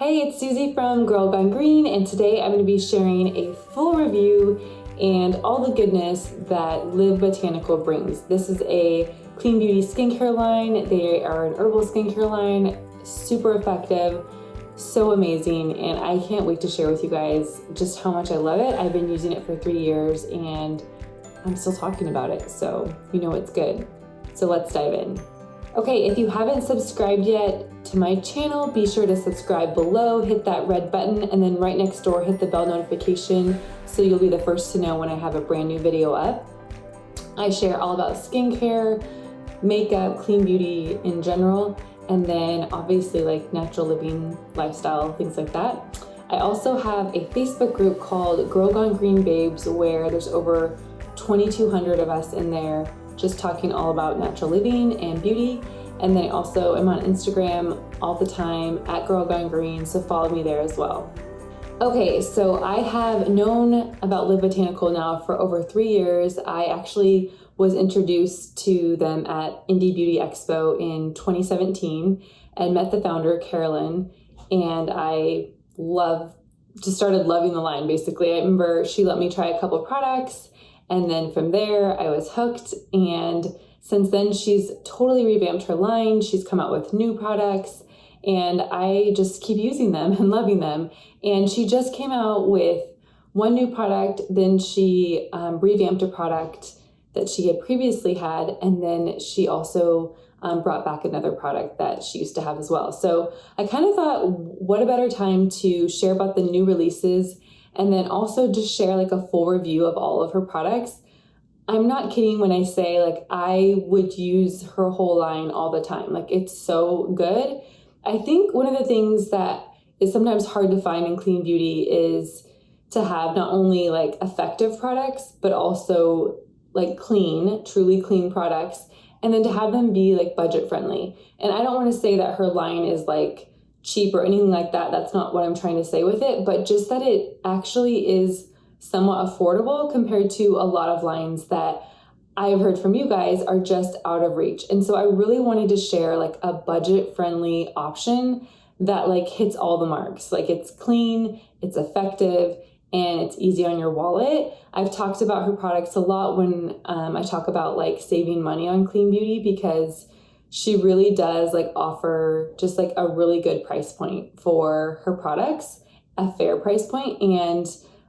Hey, it's Susie from Girl Gone Green, and today I'm going to be sharing a full review and all the goodness that Live Botanical brings. This is a clean beauty skincare line. They are an herbal skincare line, super effective, so amazing, and I can't wait to share with you guys just how much I love it. I've been using it for 3 years and I'm still talking about it, so you know it's good. So let's dive in. Okay, if you haven't subscribed yet to my channel, be sure to subscribe below, hit that red button, and then right next door, hit the bell notification so you'll be the first to know when I have a brand new video up. I share all about skincare, makeup, clean beauty in general, and then obviously like natural living, lifestyle, things like that. I also have a Facebook group called Girl Gone Green Babes where there's over 2,200 of us in there just talking all about natural living and beauty. And then I also am on Instagram all the time at Girl Gone Green, so follow me there as well. Okay, so I have known about Live Botanical now for over 3 years. I actually was introduced to them at Indie Beauty Expo in 2017 and met the founder, Carolyn, and I just started loving the line basically. I remember she let me try a couple of products, and then from there I was hooked, and since then she's totally revamped her line. She's come out with new products and I just keep using them and loving them. And she just came out with one new product, then she revamped a product that she had previously had, and then she also brought back another product that she used to have as well. So I kind of thought, what a better time to share about the new releases and then also just share like a full review of all of her products. I'm not kidding when I say like I would use her whole line all the time. Like it's so good. I think one of the things that is sometimes hard to find in clean beauty is to have not only like effective products, but also like clean, truly clean products, and then to have them be like budget friendly. And I don't want to say that her line is like cheap or anything like that. That's not what I'm trying to say with it, but just that it actually is somewhat affordable compared to a lot of lines that I've heard from you guys are just out of reach. And so I really wanted to share like a budget friendly option that like hits all the marks. Like it's clean, it's effective, and it's easy on your wallet. I've talked about her products a lot when I talk about like saving money on clean beauty, because she really does like offer just like a really good price point for her products, a fair price point. And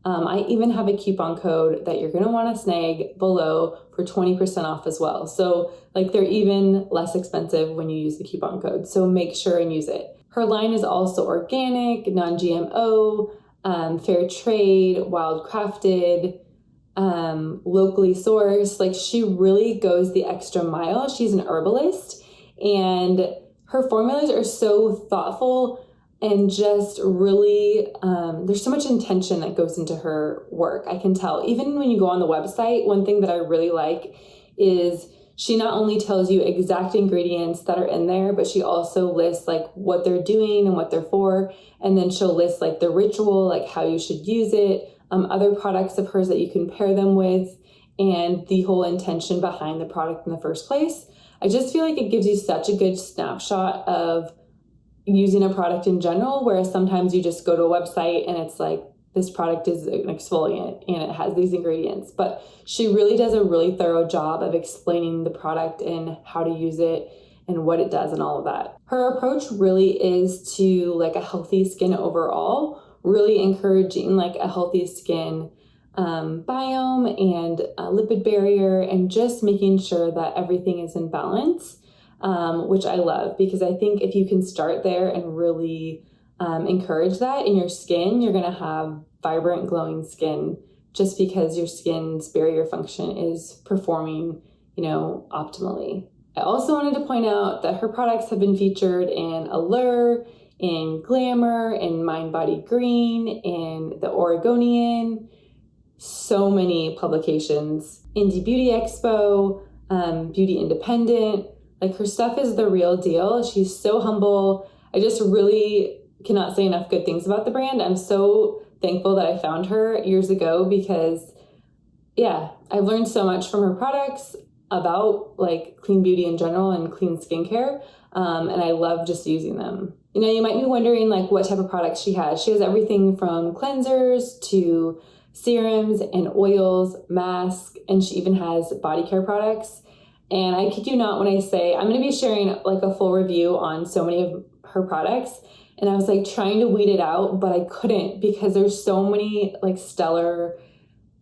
I even have a coupon code that you're gonna wanna snag below for 20% off as well. So like they're even less expensive when you use the coupon code. So make sure and use it. Her line is also organic, non-GMO, fair trade, wild crafted, locally sourced. Like she really goes the extra mile. She's an herbalist and her formulas are so thoughtful and just really, there's so much intention that goes into her work. I can tell. Even when you go on the website, one thing that I really like is she not only tells you exact ingredients that are in there, but she also lists like what they're doing and what they're for. And then she'll list like the ritual, like how you should use it, other products of hers that you can pair them with, and the whole intention behind the product in the first place. I just feel like it gives you such a good snapshot of using a product in general, whereas sometimes you just go to a website and it's like, this product is an exfoliant and it has these ingredients. But she really does a really thorough job of explaining the product and how to use it and what it does and all of that. Her approach really is to like a healthy skin overall, really encouraging like a healthy skin biome and a lipid barrier, and just making sure that everything is in balance, which I love, because I think if you can start there and really encourage that in your skin, you're gonna have vibrant, glowing skin just because your skin's barrier function is performing, optimally. I also wanted to point out that her products have been featured in Allure, in Glamour, in Mind Body Green, in The Oregonian, so many publications, Indie Beauty Expo, Beauty Independent. Like her stuff is the real deal. She's so humble. I just really cannot say enough good things about the brand. I'm so thankful that I found her years ago because, yeah, I've learned so much from her products about like clean beauty in general and clean skincare. And I love just using them. You know, you might be wondering like what type of products she has. She has everything from cleansers to serums and oils, masks, and she even has body care products. And I kid you not when I say I'm going to be sharing like a full review on so many of her products. And I was like trying to weed it out, but I couldn't because there's so many like stellar,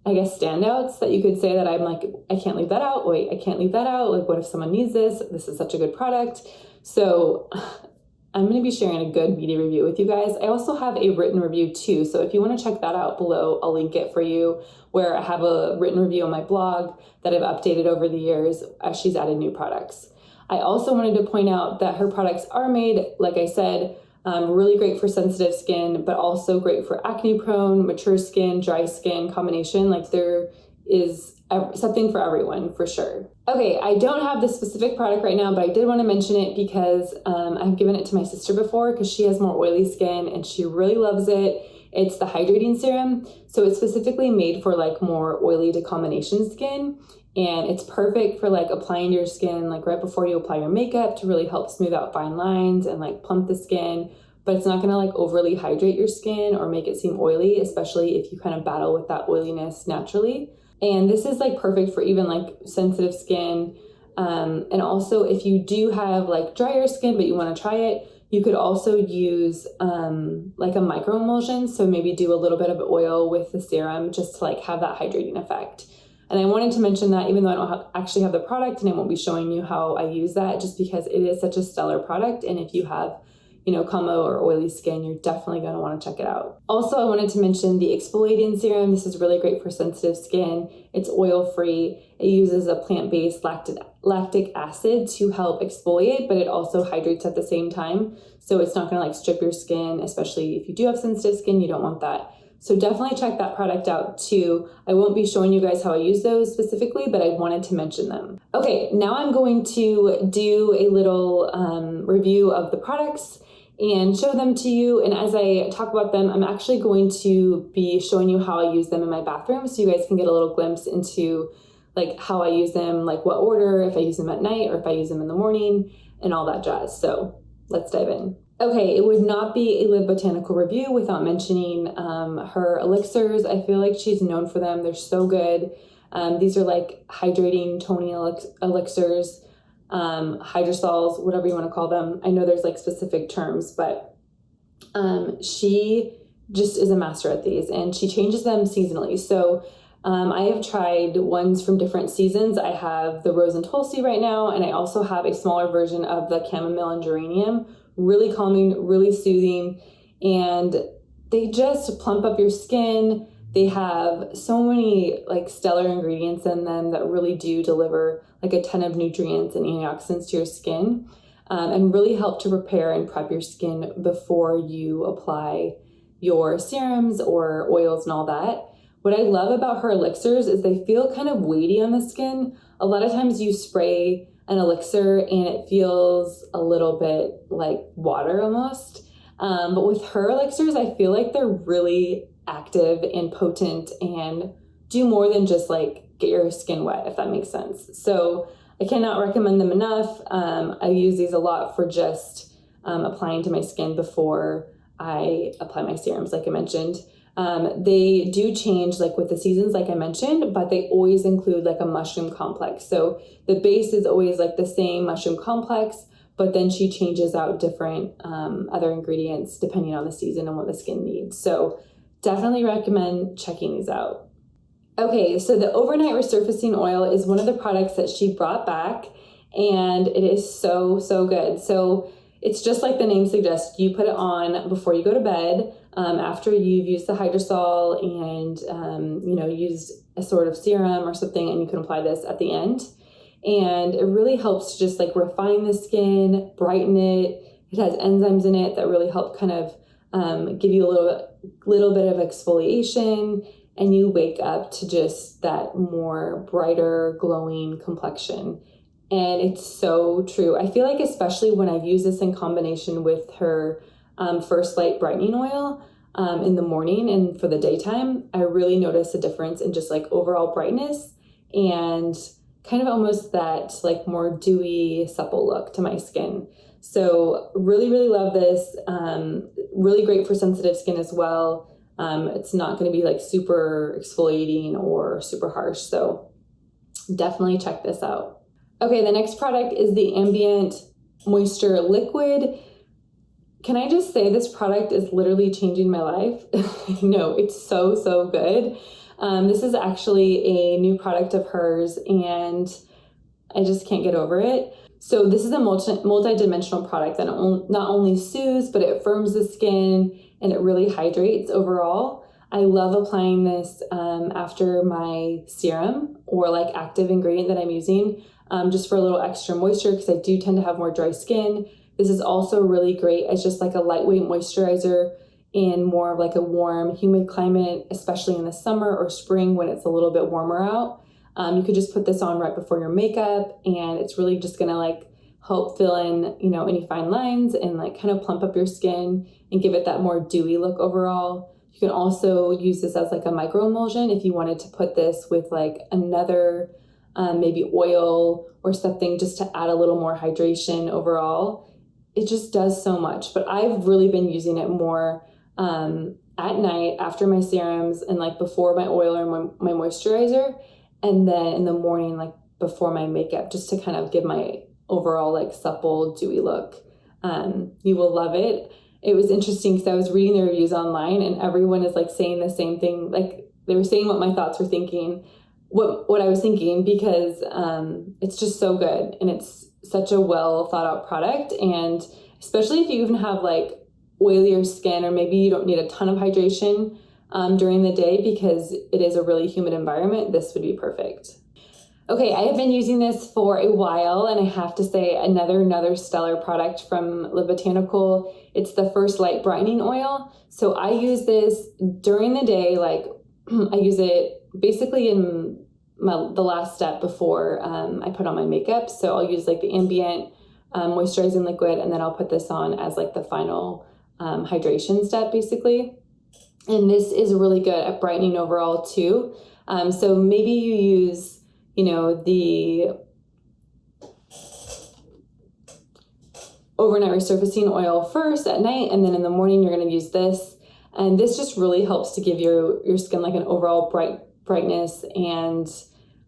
I guess, standouts that you could say that I'm like, I can't leave that out. Wait, I can't leave that out. Like, what if someone needs this? This is such a good product. So I'm going to be sharing a good media review with you guys. I also have a written review too. So if you want to check that out below, I'll link it for you, where I have a written review on my blog that I've updated over the years as she's added new products. I also wanted to point out that her products are made, like I said, really great for sensitive skin, but also great for acne prone, mature skin, dry skin combination. Like there is something for everyone for sure. Okay, I don't have this specific product right now, but I did want to mention it because I've given it to my sister before because she has more oily skin and she really loves it. It's the Hydrating Serum. So it's specifically made for like more oily to combination skin. And it's perfect for like applying to your skin like right before you apply your makeup to really help smooth out fine lines and like plump the skin. But it's not gonna like overly hydrate your skin or make it seem oily, especially if you kind of battle with that oiliness naturally. And this is like perfect for even like sensitive skin. And also if you do have like drier skin, but you wanna try it, you could also use like a micro emulsion. So maybe do a little bit of oil with the serum just to like have that hydrating effect. And I wanted to mention that even though I don't actually have the product and I won't be showing you how I use that, just because it is such a stellar product. And if you have, you know, combo or oily skin, you're definitely going to want to check it out. Also, I wanted to mention the exfoliating serum. This is really great for sensitive skin. It's oil free. It uses a plant-based lactic acid to help exfoliate, but it also hydrates at the same time. So it's not going to like strip your skin, especially if you do have sensitive skin, you don't want that. So definitely check that product out too. I won't be showing you guys how I use those specifically, but I wanted to mention them. Okay, now I'm going to do a little review of the products and show them to you. And as I talk about them, I'm actually going to be showing you how I use them in my bathroom so you guys can get a little glimpse into like how I use them, like what order, if I use them at night or if I use them in the morning and all that jazz. So let's dive in. Okay, it would not be a Live Botanical review without mentioning her elixirs. I feel like she's known for them. They're so good. These are like hydrating, toning elixirs, hydrosols, whatever you want to call them. I know there's like specific terms, but she just is a master at these and she changes them seasonally. So I have tried ones from different seasons. I have the rose and tulsi right now, and I also have a smaller version of the chamomile and geranium. Really calming, really soothing, and they just plump up your skin. They have so many like stellar ingredients in them that really do deliver like a ton of nutrients and antioxidants to your skin, and really help to prepare and prep your skin before you apply your serums or oils and all that. What I love about her elixirs is they feel kind of weighty on the skin. A lot of times you spray an elixir and it feels a little bit like water almost. But with her elixirs, I feel like they're really active and potent and do more than just like get your skin wet, if that makes sense. So I cannot recommend them enough. I use these a lot for just applying to my skin before I apply my serums, like I mentioned. They do change like with the seasons, like I mentioned, but they always include like a mushroom complex. So the base is always like the same mushroom complex, but then she changes out different other ingredients depending on the season and what the skin needs. So definitely recommend checking these out. Okay, so the overnight resurfacing oil is one of the products that she brought back, and it is so, so good. So it's just like the name suggests, you put it on before you go to bed, after you've used the hydrosol and, used a sort of serum or something, and you can apply this at the end. And it really helps to just like refine the skin, brighten it. It has enzymes in it that really help kind of give you a little bit of exfoliation, and you wake up to just that more brighter, glowing complexion. And it's so true. I feel like especially when I've used this in combination with her First Light brightening oil in the morning and for the daytime, I really notice a difference in just like overall brightness and kind of almost that like more dewy, supple look to my skin. So really, really love this. Really great for sensitive skin as well. It's not going to be like super exfoliating or super harsh. So definitely check this out. Okay, the next product is the Ambient Moisture Liquid. Can I just say this product is literally changing my life? No, it's so, so good. This is actually a new product of hers and I just can't get over it. So this is a multi-dimensional product that not only soothes, but it firms the skin and it really hydrates overall. I love applying this after my serum or like active ingredient that I'm using, just for a little extra moisture because I do tend to have more dry skin. This is also really great as just like a lightweight moisturizer in more of like a warm, humid climate, especially in the summer or spring when it's a little bit warmer out. You could just put this on right before your makeup and it's really just gonna like help fill in, you know, any fine lines and like kind of plump up your skin and give it that more dewy look overall. You can also use this as like a micro emulsion if you wanted to put this with like another maybe oil or something just to add a little more hydration overall. It just does so much, but I've really been using it more at night after my serums and like before my oil or my moisturizer, and then in the morning like before my makeup, just to kind of give my overall like supple dewy look. You will love it. It was interesting because I was reading the reviews online and everyone is like saying the same thing. Like they were saying what my thoughts were thinking, what I was thinking, because it's just so good and it's such a well thought out product. And especially if you even have like oilier skin or maybe you don't need a ton of hydration during the day because it is a really humid environment, this would be perfect. Okay, I have been using this for a while and I have to say another stellar product from Botanical. It's the First Light Brightening Oil. So I use this during the day, like I use it basically in the last step before I put on my makeup. So I'll use like the Ambient moisturizing liquid and then I'll put this on as like the final hydration step basically. And this is really good at brightening overall too. So maybe you use, you know, the overnight resurfacing oil first at night, and then in the morning you're going to use this. And this just really helps to give your skin like an overall brightness and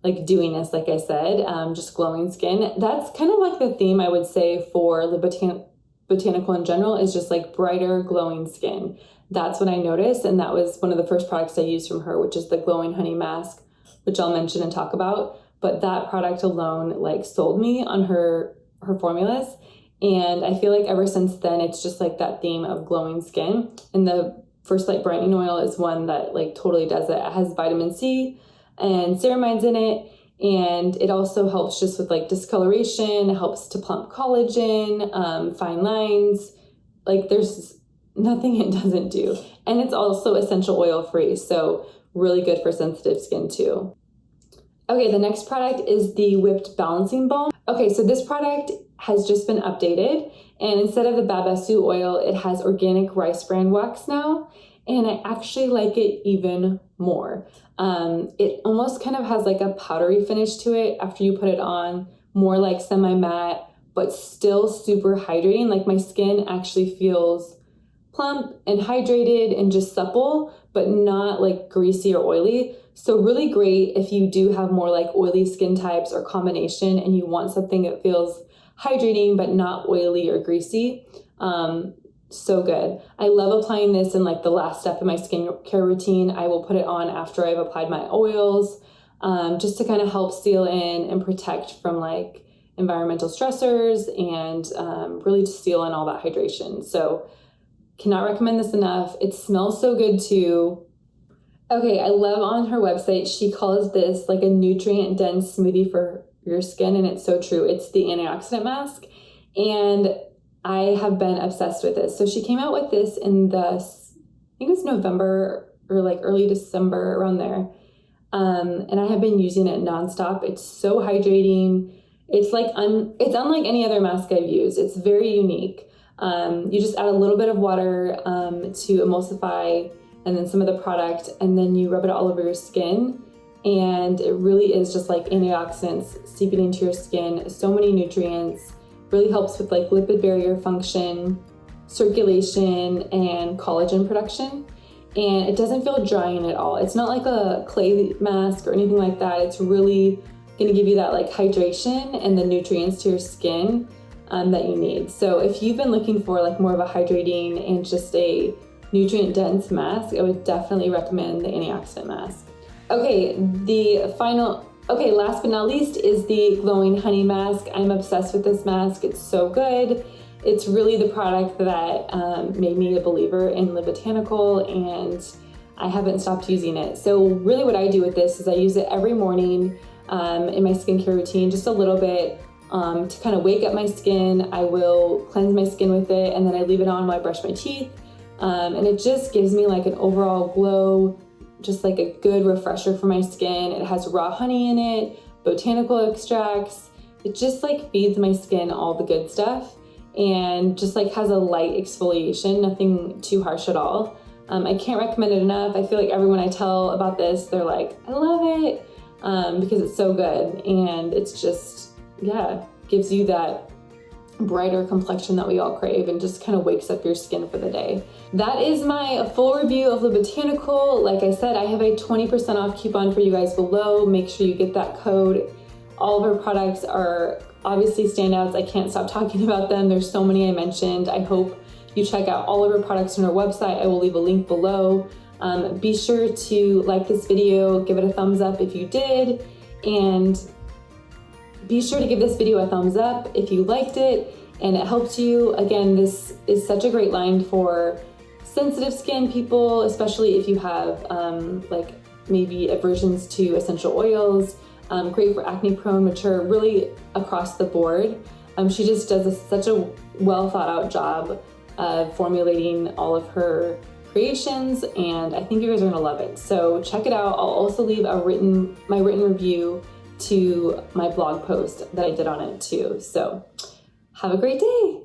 like dewiness, like I said, just glowing skin. That's kind of like the theme I would say for the Botanical in general, is just like brighter, glowing skin. That's what I noticed, and that was one of the first products I used from her, which is the Glowing Honey Mask, which I'll mention and talk about. But that product alone like sold me on her formulas. And I feel like ever since then, it's just like that theme of glowing skin. And the First Light Brightening Oil is one that like totally does it. It has vitamin C and ceramides in it. And it also helps just with like discoloration. It helps to plump collagen, fine lines. Like there's nothing it doesn't do. And it's also essential oil free. So really good for sensitive skin too. Okay, the next product is the Whipped Balancing Balm. Okay, so this product has just been updated, and instead of the babasu oil, it has organic rice bran wax now, and I actually like it even more. It almost kind of has like a powdery finish to it after you put it on, more like semi-matte, but still super hydrating. Like my skin actually feels plump and hydrated and just supple, but not like greasy or oily. So really great if you do have more like oily skin types or combination and you want something that feels hydrating but not oily or greasy. So good. I love applying this in like the last step of my skincare routine. I will put it on after I've applied my oils, just to kind of help seal in and protect from like environmental stressors and really to seal in all that hydration. So cannot recommend this enough. It smells so good too. Okay, I love on her website, she calls this like a nutrient dense smoothie for your skin, and it's so true. It's the antioxidant mask, and I have been obsessed with this. So she came out with this in I think it was November or like early December, around there. And I have been using it nonstop. It's so hydrating. It's like it's unlike any other mask I've used. It's very unique. You just add a little bit of water to emulsify and then some of the product, and then you rub it all over your skin. And it really is just like antioxidants seeping into your skin, so many nutrients, Really helps with like lipid barrier function, circulation, and collagen production. And it doesn't feel drying at all. It's not like a clay mask or anything like that. It's really gonna give you that like hydration and the nutrients to your skin that you need. So if you've been looking for like more of a hydrating and just a nutrient dense mask, I would definitely recommend the antioxidant mask. Last but not least is the glowing honey mask. I'm obsessed with this mask. It's so good. It's really the product that made me a believer in Live Botanical, and I haven't stopped using it. So really what I do with this is I use it every morning in my skincare routine, just a little bit to kind of wake up my skin. I will cleanse my skin with it, and then I leave it on while I brush my teeth. And it just gives me like an overall glow, just like a good refresher for my skin. It has raw honey in it, botanical extracts. It just like feeds my skin all the good stuff, and just like has a light exfoliation, nothing too harsh at all. I can't recommend it enough. I feel like everyone I tell about this, they're like, I love it, because it's so good, and it's just, yeah, gives you that brighter complexion that we all crave and just kind of wakes up your skin for the day. That is my full review of the Botanical. Like I said, I have a 20% off coupon for you guys below. Make sure you get that code. All of our products are obviously standouts. I can't stop talking about them. There's so many I mentioned. I hope you check out all of our products on our website. I will leave a link below. Be sure to like this video, give it a thumbs up if you did, and be sure to give this video a thumbs up if you liked it and it helped you. Again, this is such a great line for sensitive skin people, especially if you have like maybe aversions to essential oils. Great for acne prone, mature, really across the board. She just does such a well thought out job of formulating all of her creations, and I think you guys are gonna love it. So check it out. I'll also leave my written review to my blog post that I did on it too. So have a great day.